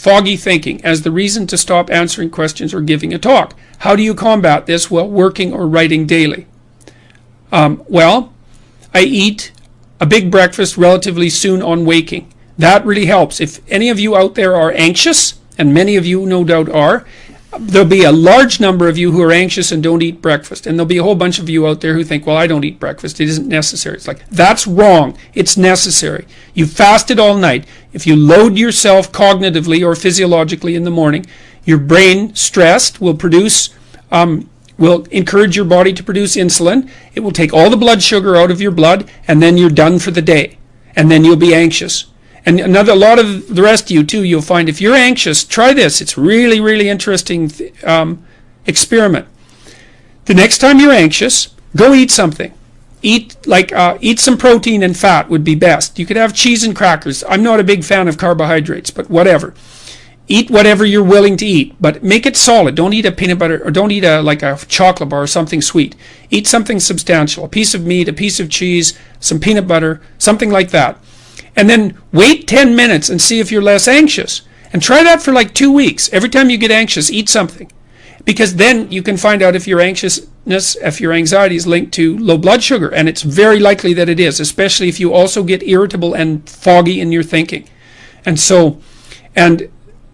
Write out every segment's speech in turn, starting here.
foggy thinking as the reason to stop answering questions or giving a talk. How do you combat this? Well, working or writing daily. Well, I eat a big breakfast relatively soon on waking. That really helps. If any of you out there are anxious, and many of you no doubt are, there'll be a large number of you who are anxious and don't eat breakfast. And there'll be a whole bunch of you out there who think, well, I don't eat breakfast. It isn't necessary. It's like, that's wrong. It's necessary. You fasted all night. If you load yourself cognitively or physiologically in the morning, your brain, stressed, will encourage your body to produce insulin. It will take all the blood sugar out of your blood, and then you're done for the day. And then you'll be anxious. And a lot of the rest of you too, you'll find if you're anxious, try this. It's really, really interesting experiment. The next time you're anxious, go eat something. Eat some protein and fat would be best. You could have cheese and crackers. I'm not a big fan of carbohydrates, but whatever. Eat whatever you're willing to eat, but make it solid. Don't eat a peanut butter, or don't eat a chocolate bar or something sweet. Eat something substantial, a piece of meat, a piece of cheese, some peanut butter, something like that. And then wait 10 minutes and see if you're less anxious. And try that for like 2 weeks. Every time you get anxious, eat something. Because then you can find out if your anxiousness, if your anxiety is linked to low blood sugar. And it's very likely that it is, especially if you also get irritable and foggy in your thinking. And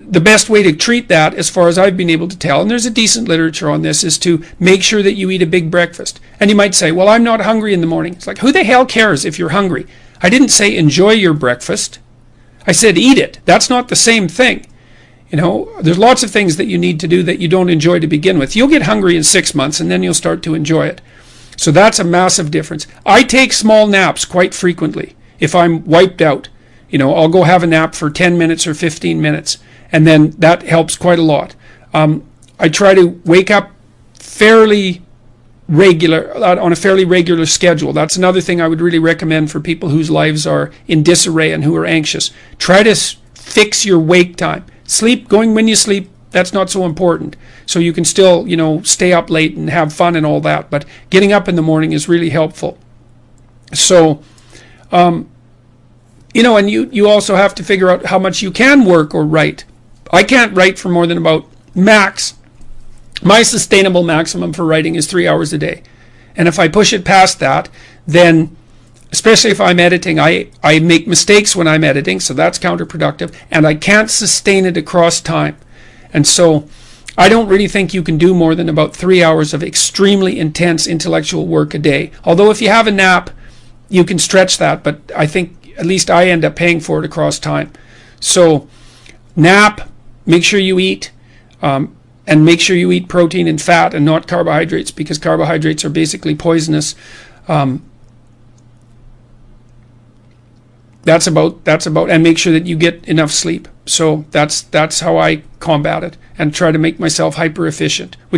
the best way to treat that, as far as I've been able to tell, and there's a decent literature on this, is to make sure that you eat a big breakfast. And you might say, well, I'm not hungry in the morning. It's like, who the hell cares if you're hungry? I didn't say enjoy your breakfast. I said eat it. That's not the same thing. You know, there's lots of things that you need to do that you don't enjoy to begin with. You'll get hungry in 6 months and then you'll start to enjoy it. So that's a massive difference. I take small naps quite frequently. If I'm wiped out, I'll go have a nap for 10 minutes or 15 minutes. And then that helps quite a lot. I try to wake up on a fairly regular schedule. That's another thing I would really recommend for people whose lives are in disarray and who are anxious. Try to fix your wake time. Going when you sleep, that's not so important. So you can still, stay up late and have fun and all that. But getting up in the morning is really helpful. So, and you also have to figure out how much you can work or write. I can't write for more than about my sustainable maximum for writing is 3 hours a day. And if I push it past that, then, especially if I'm editing, I make mistakes when I'm editing, so that's counterproductive, and I can't sustain it across time. And so I don't really think you can do more than about 3 hours of extremely intense intellectual work a day. Although if you have a nap, you can stretch that, but I think at least I end up paying for it across time. So nap, make sure you eat, and make sure you eat protein and fat and not carbohydrates, because carbohydrates are basically poisonous. That's about, and make sure that you get enough sleep. So that's how I combat it and try to make myself hyper efficient, which